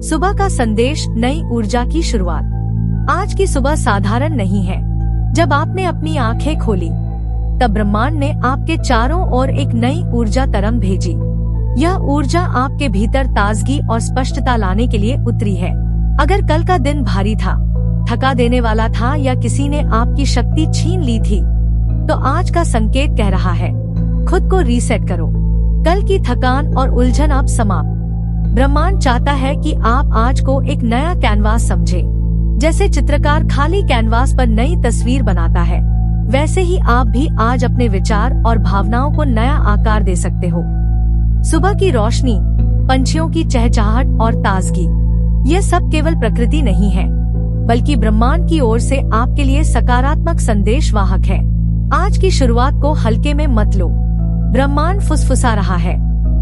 सुबह का संदेश, नई ऊर्जा की शुरुआत। आज की सुबह साधारण नहीं है। जब आपने अपनी आंखें खोली तब ब्रह्मांड ने आपके चारों ओर एक नई ऊर्जा तरंग भेजी। यह ऊर्जा आपके भीतर ताजगी और स्पष्टता लाने के लिए उतरी है। अगर कल का दिन भारी था, थका देने वाला था या किसी ने आपकी शक्ति छीन ली थी, तो आज का संकेत कह रहा है, खुद को रीसेट करो। कल की थकान और उलझन अब समाप्त। ब्रह्मांड चाहता है कि आप आज को एक नया कैनवास समझे। जैसे चित्रकार खाली कैनवास पर नई तस्वीर बनाता है, वैसे ही आप भी आज अपने विचार और भावनाओं को नया आकार दे सकते हो। सुबह की रोशनी, पंछियों की चहचहाहट और ताजगी, ये सब केवल प्रकृति नहीं है, बल्कि ब्रह्मांड की ओर से आपके लिए सकारात्मक संदेश वाहक है। आज की शुरुआत को हल्के में मत लो। ब्रह्मांड फुसफुसा रहा है,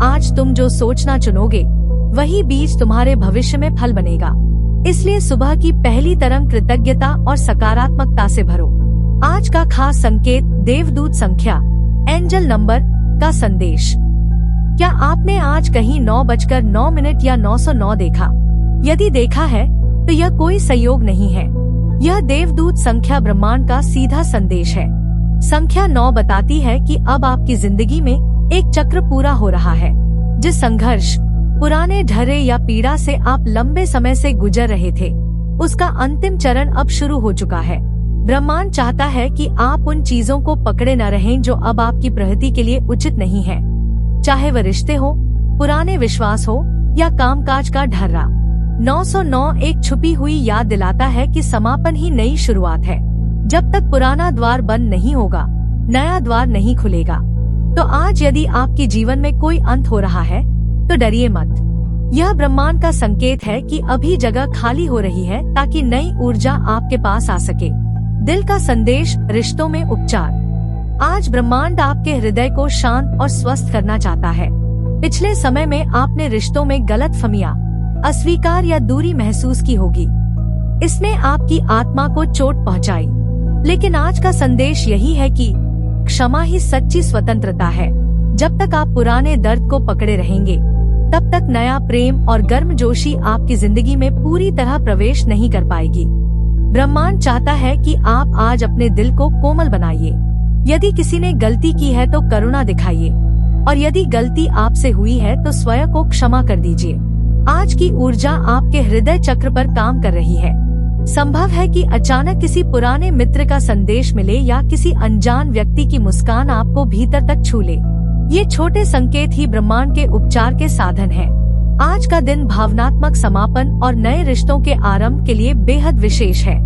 आज तुम जो सोचना चुनोगे वही बीज तुम्हारे भविष्य में फल बनेगा। इसलिए सुबह की पहली तरंग कृतज्ञता और सकारात्मकता से भरो। आज का खास संकेत, देवदूत संख्या, एंजल नंबर का संदेश। क्या आपने आज कहीं 9:09 या 909 देखा? यदि देखा है तो यह कोई संयोग नहीं है। यह देवदूत संख्या ब्रह्मांड का सीधा संदेश है। संख्या 9 बताती है कि अब आपकी जिंदगी में एक चक्र पूरा हो रहा है। जिस संघर्ष, पुराने ढर्रे या पीड़ा से आप लंबे समय से गुजर रहे थे, उसका अंतिम चरण अब शुरू हो चुका है। ब्रह्मांड चाहता है कि आप उन चीजों को पकड़े न रहें जो अब आपकी प्रगति के लिए उचित नहीं है। चाहे वह रिश्ते हो, पुराने विश्वास हो या कामकाज का ढर्रा। 909 एक छुपी हुई याद दिलाता है कि समापन ही नई शुरुआत है। जब तक पुराना द्वार बंद नहीं होगा, नया द्वार नहीं खुलेगा। तो आज यदि आपके जीवन में कोई अंत हो रहा है, तो डरिए मत। यह ब्रह्मांड का संकेत है कि अभी जगह खाली हो रही है ताकि नई ऊर्जा आपके पास आ सके। दिल का संदेश, रिश्तों में उपचार। आज ब्रह्मांड आपके हृदय को शांत और स्वस्थ करना चाहता है। पिछले समय में आपने रिश्तों में गलतफहमियां, अस्वीकार या दूरी महसूस की होगी। इसने आपकी आत्मा को चोट पहुंचाई। लेकिन आज का संदेश यही है कि क्षमा ही सच्ची स्वतंत्रता है। जब तक आप पुराने दर्द को पकड़े रहेंगे, तब तक नया प्रेम और गर्मजोशी आपकी जिंदगी में पूरी तरह प्रवेश नहीं कर पाएगी। ब्रह्मांड चाहता है कि आप आज अपने दिल को कोमल बनाइए। यदि किसी ने गलती की है तो करुणा दिखाइए, और यदि गलती आपसे हुई है तो स्वयं को क्षमा कर दीजिए। आज की ऊर्जा आपके हृदय चक्र पर काम कर रही है। संभव है कि अचानक किसी पुराने मित्र का संदेश मिले या किसी अनजान व्यक्ति की मुस्कान आपको भीतर तक छू ले। ये छोटे संकेत ही ब्रह्मांड के उपचार के साधन हैं। आज का दिन भावनात्मक समापन और नए रिश्तों के आरंभ के लिए बेहद विशेष है।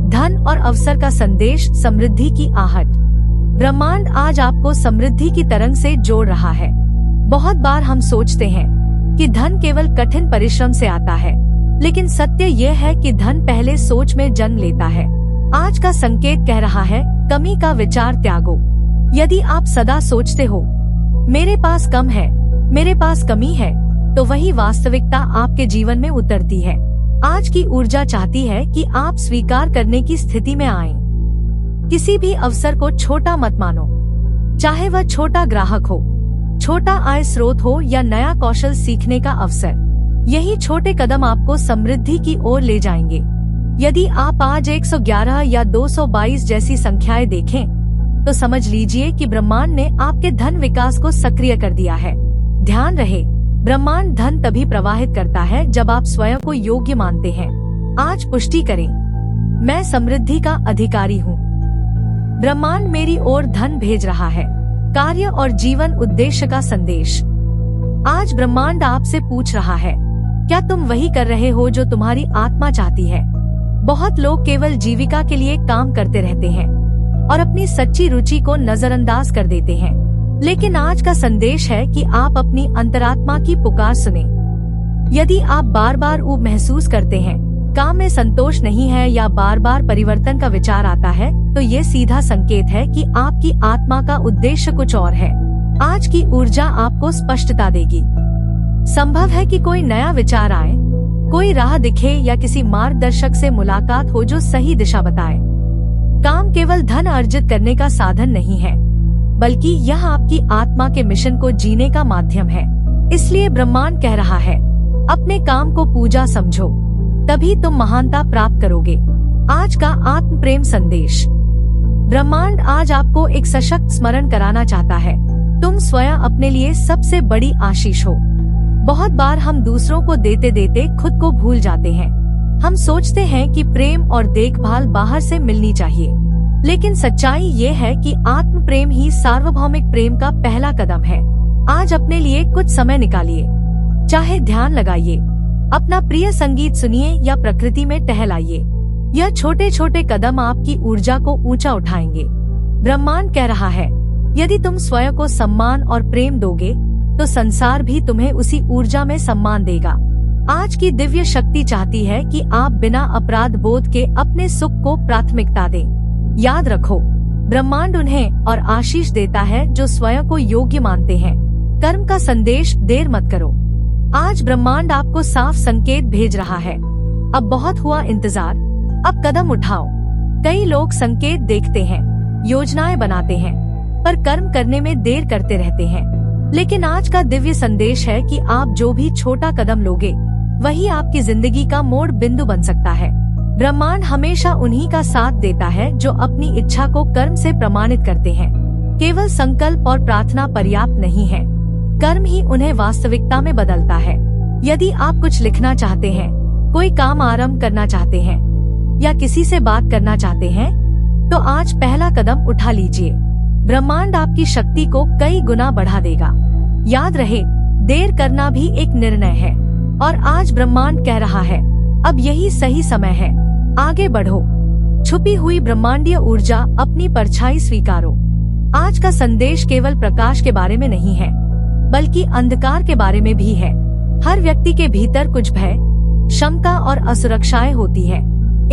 धन और अवसर का संदेश, समृद्धि की आहट। ब्रह्मांड आज आपको समृद्धि की तरंग से जोड़ रहा है। बहुत बार हम सोचते हैं कि धन केवल कठिन परिश्रम से आता है, लेकिन सत्य यह है कि धन पहले सोच में जन्म लेता है। आज का संकेत कह रहा है, कमी का विचार त्यागो। यदि आप सदा सोचते हो मेरे पास कम है, मेरे पास कमी है, तो वही वास्तविकता आपके जीवन में उतरती है। आज की ऊर्जा चाहती है कि आप स्वीकार करने की स्थिति में आएं। किसी भी अवसर को छोटा मत मानो, चाहे वह छोटा ग्राहक हो, छोटा आय स्रोत हो या नया कौशल सीखने का अवसर। यही छोटे कदम आपको समृद्धि की ओर ले जाएंगे। यदि आप आज 111 या 222 जैसी संख्याएं देखें, तो समझ लीजिए कि ब्रह्मांड ने आपके धन विकास को सक्रिय कर दिया है। ध्यान रहे, ब्रह्मांड धन तभी प्रवाहित करता है जब आप स्वयं को योग्य मानते हैं। आज पुष्टि करें, मैं समृद्धि का अधिकारी हूँ। ब्रह्मांड मेरी ओर धन भेज रहा है। कार्य और जीवन उद्देश्य का संदेश। आज ब्रह्मांड आपसे पूछ रहा है, क्या तुम वही कर रहे हो जो तुम्हारी आत्मा चाहती है? बहुत लोग केवल जीविका के लिए काम करते रहते हैं और अपनी सच्ची रुचि को नजरअंदाज कर देते हैं। लेकिन आज का संदेश है कि आप अपनी अंतरात्मा की पुकार सुने। यदि आप बार बार ऊब महसूस करते हैं, काम में संतोष नहीं है या बार बार परिवर्तन का विचार आता है, तो ये सीधा संकेत है कि आपकी आत्मा का उद्देश्य कुछ और है। आज की ऊर्जा आपको स्पष्टता देगी। संभव है कि कोई नया विचार आए, कोई राह दिखे या किसी मार्गदर्शक से मुलाकात हो जो सही दिशा बताए। काम केवल धन अर्जित करने का साधन नहीं है, बल्कि यह आपकी आत्मा के मिशन को जीने का माध्यम है। इसलिए ब्रह्मांड कह रहा है, अपने काम को पूजा समझो, तभी तुम महानता प्राप्त करोगे। आज का आत्म प्रेम संदेश। ब्रह्मांड आज आपको एक सशक्त स्मरण कराना चाहता है, तुम स्वयं अपने लिए सबसे बड़ी आशीष हो। बहुत बार हम दूसरों को देते देते खुद को भूल जाते हैं। हम सोचते हैं कि प्रेम और देखभाल बाहर से मिलनी चाहिए, लेकिन सच्चाई ये है कि आत्म प्रेम ही सार्वभौमिक प्रेम का पहला कदम है। आज अपने लिए कुछ समय निकालिए, चाहे ध्यान लगाइए, अपना प्रिय संगीत सुनिए या प्रकृति में टहलाइए। यह छोटे छोटे कदम आपकी ऊर्जा को ऊंचा उठाएंगे। ब्रह्मांड कह रहा है, यदि तुम स्वयं को सम्मान और प्रेम दोगे तो संसार भी तुम्हें उसी ऊर्जा में सम्मान देगा। आज की दिव्य शक्ति चाहती है कि आप बिना अपराध बोध के अपने सुख को प्राथमिकता दें। याद रखो, ब्रह्मांड उन्हें और आशीष देता है जो स्वयं को योग्य मानते हैं। कर्म का संदेश, देर मत करो। आज ब्रह्मांड आपको साफ संकेत भेज रहा है, अब बहुत हुआ इंतजार, अब कदम उठाओ। कई लोग संकेत देखते हैं, योजनाएं बनाते हैं, पर कर्म करने में देर करते रहते हैं। लेकिन आज का दिव्य संदेश है कि आप जो भी छोटा कदम लोगे, वही आपकी जिंदगी का मोड़ बिंदु बन सकता है। ब्रह्मांड हमेशा उन्हीं का साथ देता है जो अपनी इच्छा को कर्म से प्रमाणित करते हैं। केवल संकल्प और प्रार्थना पर्याप्त नहीं है, कर्म ही उन्हें वास्तविकता में बदलता है। यदि आप कुछ लिखना चाहते हैं, कोई काम आरंभ करना चाहते हैं या किसी से बात करना चाहते हैं, तो आज पहला कदम उठा लीजिए। ब्रह्मांड आपकी शक्ति को कई गुना बढ़ा देगा। याद रहे, देर करना भी एक निर्णय है, और आज ब्रह्मांड कह रहा है, अब यही सही समय है, आगे बढ़ो। छुपी हुई ब्रह्मांडीय ऊर्जा, अपनी परछाई स्वीकारो। आज का संदेश केवल प्रकाश के बारे में नहीं है, बल्कि अंधकार के बारे में भी है। हर व्यक्ति के भीतर कुछ भय, शंका और असुरक्षाएं होती है।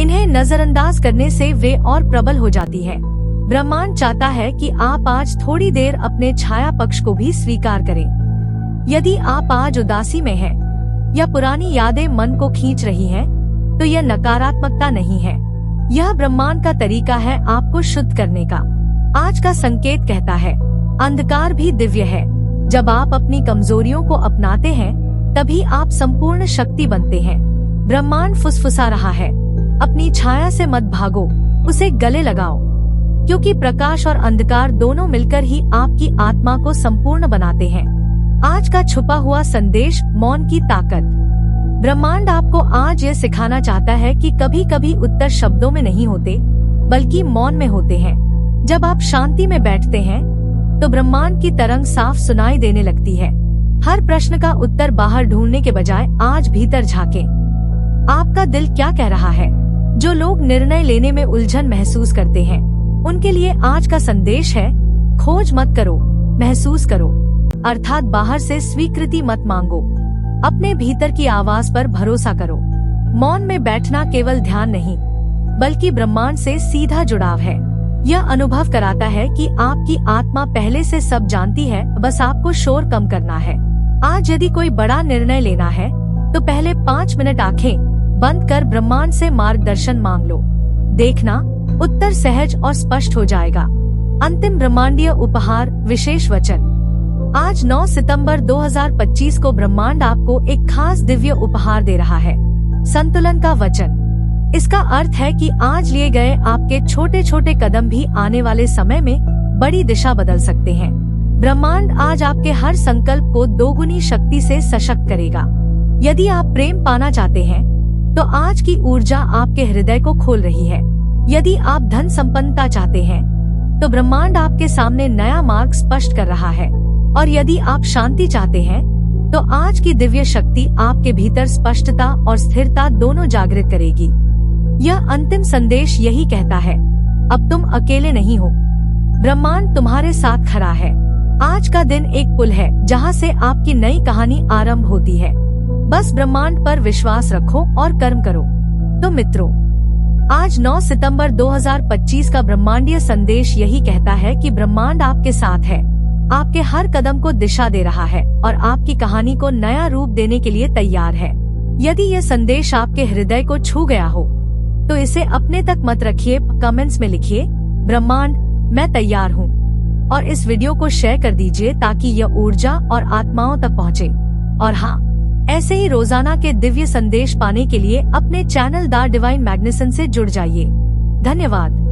इन्हें नजरअंदाज करने से वे और प्रबल हो जाती है। ब्रह्मांड चाहता है कि आप आज थोड़ी देर अपने छाया पक्ष को भी स्वीकार करें। यदि आप आज उदासी में हैं या पुरानी यादें मन को खींच रही हैं, तो यह नकारात्मकता नहीं है, यह ब्रह्मांड का तरीका है आपको शुद्ध करने का। आज का संकेत कहता है, अंधकार भी दिव्य है। जब आप अपनी कमजोरियों को अपनाते हैं, तभी आप संपूर्ण शक्ति बनते हैं। ब्रह्मांड फुसफुसा रहा है, अपनी छाया से मत भागो, उसे गले लगाओ, क्योंकि प्रकाश और अंधकार दोनों मिलकर ही आपकी आत्मा को संपूर्ण बनाते हैं। आज का छुपा हुआ संदेश, मौन की ताकत। ब्रह्मांड आपको आज यह सिखाना चाहता है कि कभी कभी उत्तर शब्दों में नहीं होते, बल्कि मौन में होते हैं। जब आप शांति में बैठते हैं, तो ब्रह्मांड की तरंग साफ सुनाई देने लगती है। हर प्रश्न का उत्तर बाहर ढूंढने के बजाय आज भीतर झांकें। आपका दिल क्या कह रहा है? जो लोग निर्णय लेने में उलझन महसूस करते हैं, उनके लिए आज का संदेश है, खोज मत करो, महसूस करो। अर्थात बाहर से स्वीकृति मत मांगो, अपने भीतर की आवाज पर भरोसा करो। मौन में बैठना केवल ध्यान नहीं, बल्कि ब्रह्मांड से सीधा जुड़ाव है। यह अनुभव कराता है कि आपकी आत्मा पहले से सब जानती है, बस आपको शोर कम करना है। आज यदि कोई बड़ा निर्णय लेना है, तो पहले 5 मिनट आंखें बंद कर ब्रह्मांड से मार्गदर्शन मांग लो। देखना, उत्तर सहज और स्पष्ट हो जाएगा। अंतिम ब्रह्मांडीय उपहार, विशेष वचन। आज 9 सितंबर 2025 को ब्रह्मांड आपको एक खास दिव्य उपहार दे रहा है, संतुलन का वचन। इसका अर्थ है कि आज लिए गए आपके छोटे छोटे कदम भी आने वाले समय में बड़ी दिशा बदल सकते हैं। ब्रह्मांड आज आपके हर संकल्प को दोगुनी शक्ति से सशक्त करेगा। यदि आप प्रेम पाना चाहते हैं, तो आज की ऊर्जा आपके हृदय को खोल रही है। यदि आप धन संपन्नता चाहते हैं, तो ब्रह्मांड आपके सामने नया मार्ग स्पष्ट कर रहा है। और यदि आप शांति चाहते हैं, तो आज की दिव्य शक्ति आपके भीतर स्पष्टता और स्थिरता दोनों जागृत करेगी। यह अंतिम संदेश यही कहता है, अब तुम अकेले नहीं हो, ब्रह्मांड तुम्हारे साथ खड़ा है। आज का दिन एक पुल है जहां से आपकी नई कहानी आरंभ होती है। बस ब्रह्मांड पर विश्वास रखो और कर्म करो। तो मित्रों, आज 9 सितंबर 2025 का ब्रह्मांडीय संदेश यही कहता है कि ब्रह्मांड आपके साथ है, आपके हर कदम को दिशा दे रहा है और आपकी कहानी को नया रूप देने के लिए तैयार है। यदि यह संदेश आपके हृदय को छू गया हो, तो इसे अपने तक मत रखिए, कमेंट्स में लिखिए, ब्रह्मांड मैं तैयार हूँ, और इस वीडियो को शेयर कर दीजिए ताकि यह ऊर्जा और आत्माओं तक पहुँचे। और हाँ, ऐसे ही रोजाना के दिव्य संदेश पाने के लिए अपने चैनल द डिवाइन मैग्निसेंस से जुड़ जाइए। धन्यवाद।